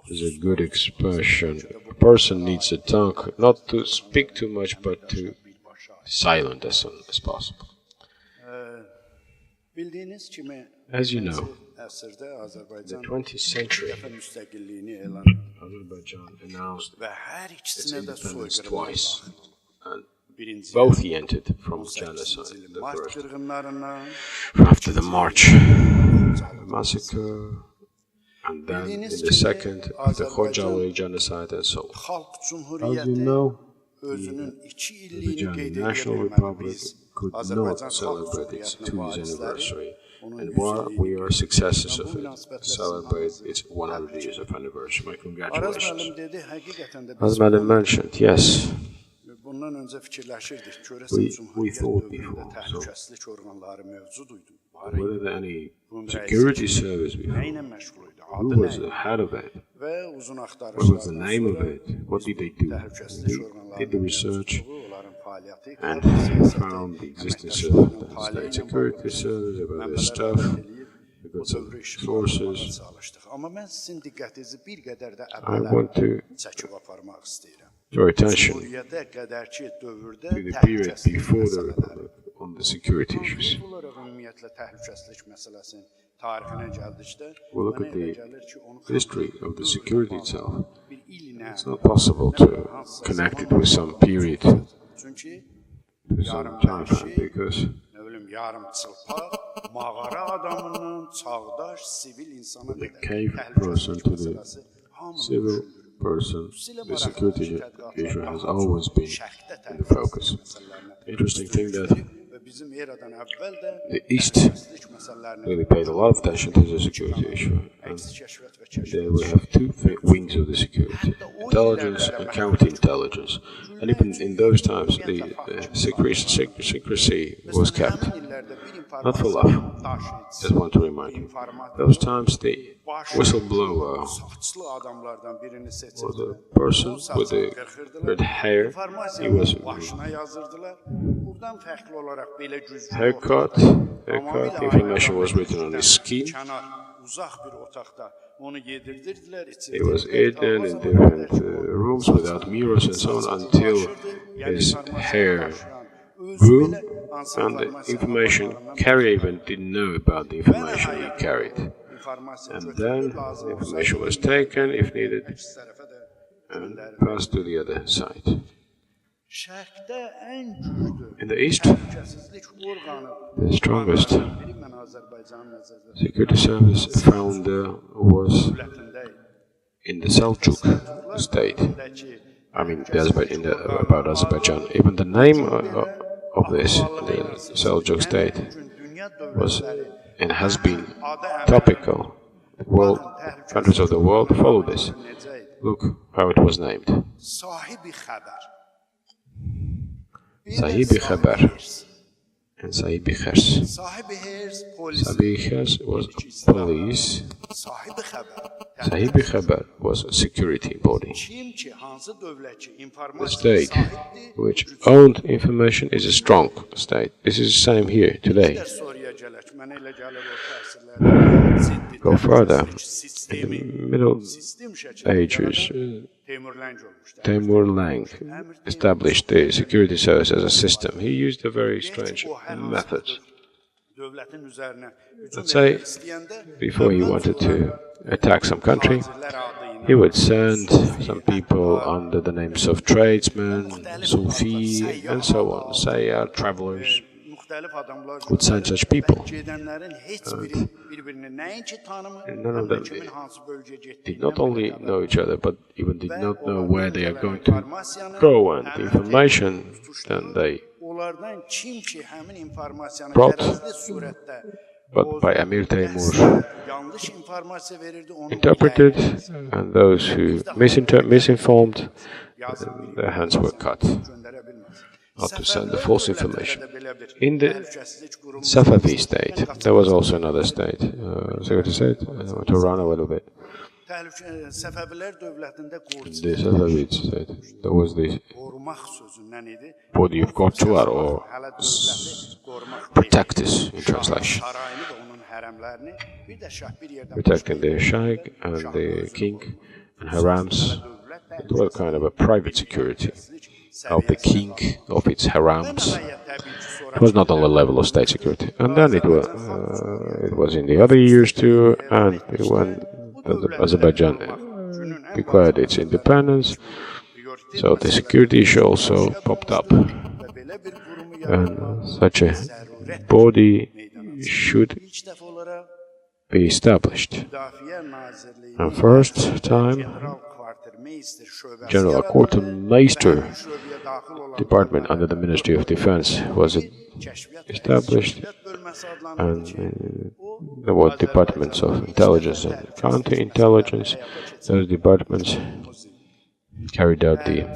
There's a good expression. A person needs a tongue not to speak too much, but to be silent as soon as possible. As you know, in the 20th century, Azerbaijan announced its independence twice, and both he entered from genocide. The first after the March massacre, and then in the second after Khojaly genocide and so on. As you know, the Azerbaijani National Republic could not celebrate its 2th anniversary, and while we are successors of it, celebrate its 100 years of anniversary. My congratulations. As Madam mentioned, yes, we thought before, so whether there any security service before, who was the head of it, what was the name of it, what did they do? They did the research and found the existence of the state security service, about their stuff. We got some sources. I want to draw attention to the period before the Republic on the security issues. We look at the history of the security itself. It's not possible to connect it with some period, to some time frame, because the cave person to the civil person, the security issue has always been in the focus. Interesting thing that the East really paid a lot of attention to the security issue, and there we have two wings of the security: intelligence and counterintelligence. And even in those times, the secrecy was kept, not for love. Just want to remind you. Those times, the whistleblower was a person with the red hair. He was haircut. Information was written on his skin. He was hidden in different rooms without mirrors and so on until his hair grew, and the information carrier even didn't know about the information he carried. And then the information was taken, if needed, and passed to the other side. In the East, the strongest security service found was in the Seljuk state. I mean, about Azerbaijan. Even the name of this, the Seljuk state, was and has been topical. World countries of the world follow this. Look how it was named. Sahibi Khabar and Sahibi Khers. Sahibi Khers was police. Sahibi Khabar was a security body. The state which owned information is a strong state. This is the same here today. Go further. In the Middle Ages, Temur Lang established the security service as a system. He used a very strange method. Let's say, before he wanted to attack some country, he would send some people under the names of tradesmen, Sufi, and so on, Sayyar, travelers, would send such people. And none of them did not only know each other, but even did not know where they are going to go, and the information then they brought, but by Amir Temur interpreted, and those who misinformed, their hands were cut. Not to send the false information. In the Safavi state, there was also another state. Security state, I want to run a little bit. In the Safavid state, there was the body of Kortular, or protectors in translation. protecting the sheikh and the king and harems. It was kind of a private security of the king, of its harems. It was not on the level of state security. And then it was in the other years too, and when Azerbaijan declared its independence, so the security issue also popped up. And such a body should be established. And first time, General Quartermeister Department under the Ministry of Defense was established, and there were departments of intelligence and counterintelligence. Those departments carried out the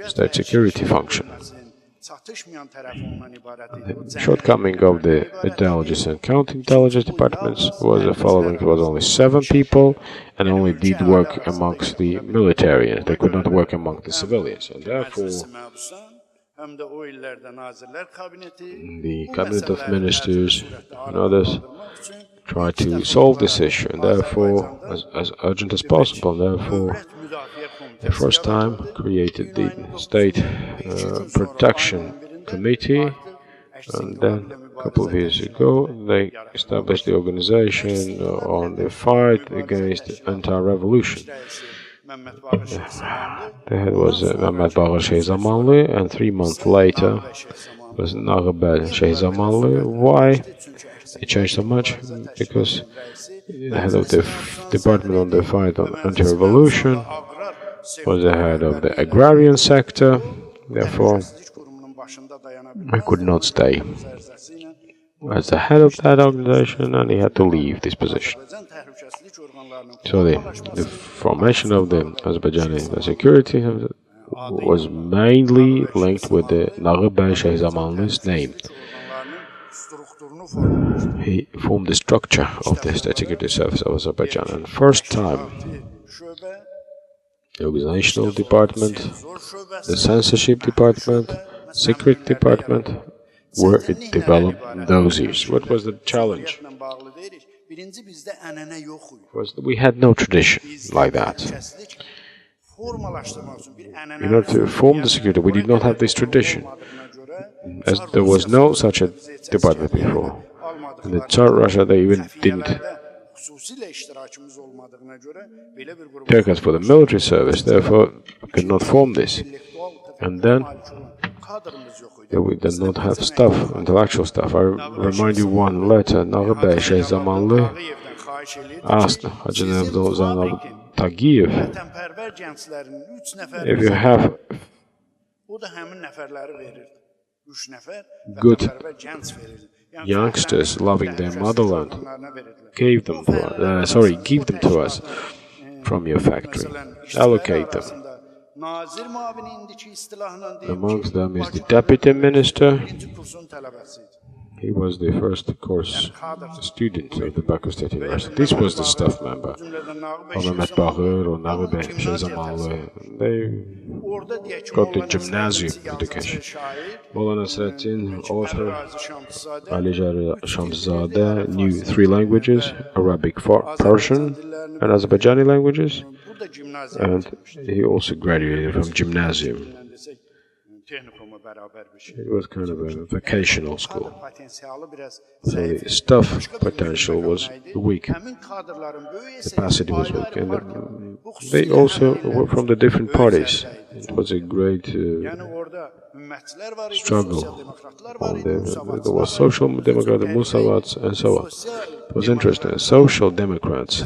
state security function. The shortcoming of the intelligence and counterintelligence departments was the following: it was only 7 people and only did work amongst the military. They could not work among the civilians, and therefore the cabinet of ministers and others tried to solve this issue, and therefore as urgent as possible, and therefore the first time created the State Protection Committee, and then a couple of years ago they established the organization on the fight against anti-revolution. The head was Mehmet Bagher Shehzamanlı, and 3 months later was Naghibel Shehzamanlı. Why it changed so much? Because the head of the department on the fight on anti-revolution was the head of the agrarian sector, therefore I could not stay as the head of that organization, and he had to leave this position. So the formation of the Azerbaijani security was mainly linked with the Naghibel Shehzamanlı's name. He formed the structure of the State Security Service of Azerbaijan, and first time the organizational department, the censorship department, secret department were developed in those years. What was the challenge? We had no tradition like that. In order to form the security, we did not have this tradition, as there was no such a department before. In the Tsar Russia, they even didn't take us for the military service, therefore we could not form this. And then we did not have staff, intellectual staff. I remind you one letter. Naghibel Shehzamanlı asked Hacı Nevzat Tagiev, if you have good youngsters loving their motherland, give them to us from your factory, allocate them. Amongst them is the deputy minister. He was the first course student of the Baku State University. This was the staff member of Mehmet Bagher or Naghibel Shehzamanlı. They got the gymnasium education. Molla Nasreddin, author, Aliyev Shamzadeh knew 3 languages: Arabic, Persian, and Azerbaijani languages. And he also graduated from gymnasium. It was kind of a vocational school. So the staff potential was weak. Capacity was weak. And they also were from the different parties. It was a great struggle. There was Social Democrat, the Musavats, and so on. It was interesting. Social Democrats,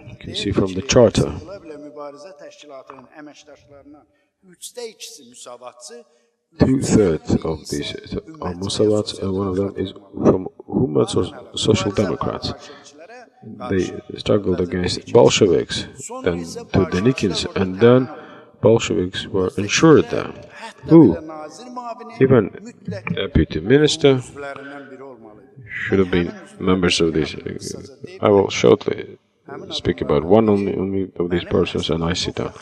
you can see from the charter, 2/3 of these are Musavats, and one of them is from Humats or Social Democrats. They struggled against Bolsheviks, then to the Denikins, and then Bolsheviks were ensured there. Who? Even deputy minister should have been members of this. I will shortly speak about one only of these persons, and I sit down.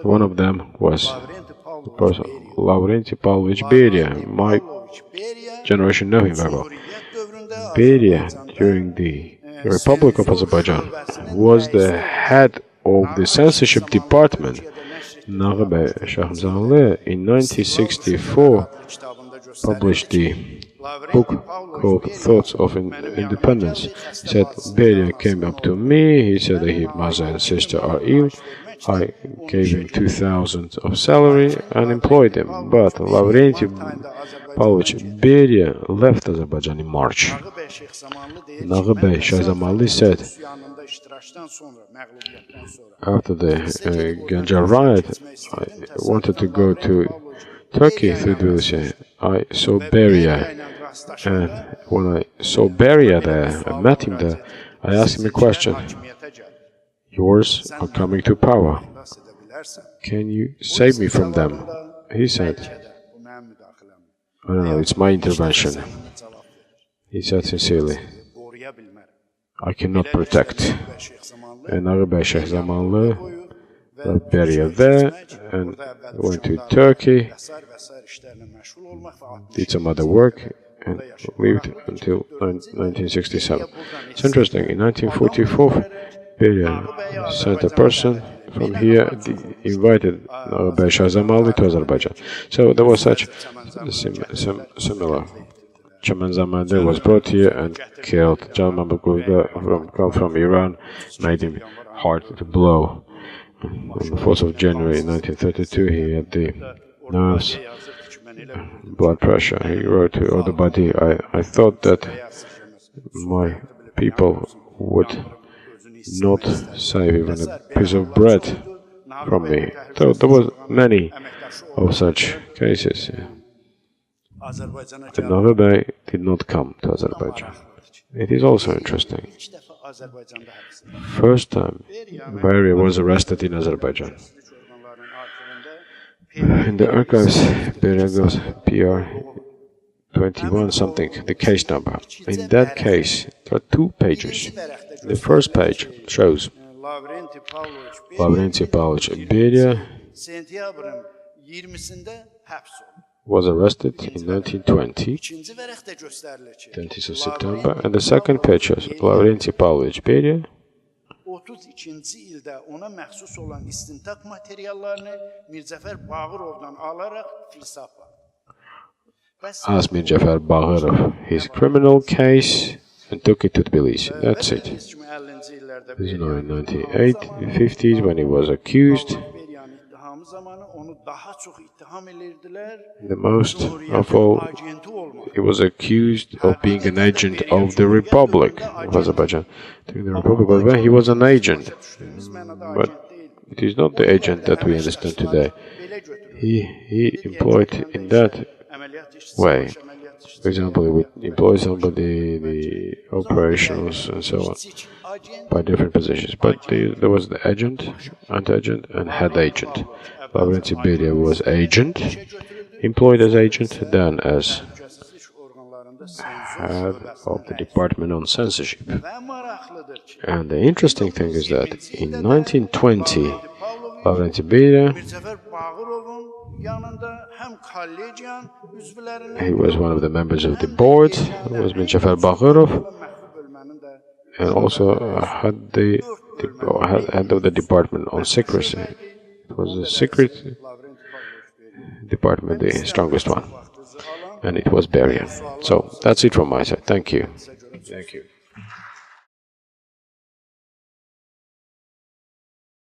One of them was the person, Lavrentiy Pavlovich Beria. My generation know him very well. Beria, during the Republic of Azerbaijan, was the head of the censorship department. Nagıbey Şahzalı in 1964 published the book called Thoughts of Independence. He said, Beria came up to me, he said that his mother and sister are ill. I gave him 2,000 of salary and employed him. But Lavrentiy Pavlovich Beria left Azerbaijan in March. Nagıbey Şahzalı said, after the Ganja riot, I wanted to go to Turkey through Tbilisi. I saw Beria, and when I saw Beria there, I met him there, I asked him a question. Yours are coming to power. Can you save me from them? He said, I don't know, it's my intervention. He said sincerely, I cannot protect. And Nagıbey Şahzalı left Beria there and went to Turkey, did some other work, and lived until 1967. It's interesting, in 1944, Beria sent a person from here, invited Nagıbey Şahzalı to Azerbaijan. So there was such similar. Chamanzadeh was brought here and killed. Jalal Gasimov from Iran made him hard to blow. On the 4th of January 1932, he had the nerves, blood pressure. He wrote to Odabadi, I thought that my people would not save even a piece of bread from me. So there was many of such cases. And Nagıbey did not come to Azerbaijan. It is also interesting. First time Beria was arrested in Azerbaijan. In the archives, Beria goes PR 21 something, the case number. In that case, there are 2 pages. The first page shows Lavrentiy Pavlovich Beria was arrested in 1920, 20th of September, and the second page shows Lavrentiy Pavlovich Beria asked Mir Cəfər Bağırov his criminal case and took it to Tbilisi. That's it. This is now in 1950s when he was accused. The most of all, he was accused of being an agent of the Republic of Azerbaijan. But when he was an agent, but it is not the agent that we understand today. He employed in that way. For example, he would employ somebody, the operations and so on, by different positions. But there was the agent, anti-agent, and head agent. Lavrentiy Beria was agent, employed as agent, then as head of the Department on Censorship. And the interesting thing is that in 1920, Lavrentiy Beria, he was one of the members of the board, was Mir Cəfər Bağırov, and also head of the Department on Secrecy. It was the secret department, the strongest one, and it was Beria. So that's it from my side. Thank you. Thank you.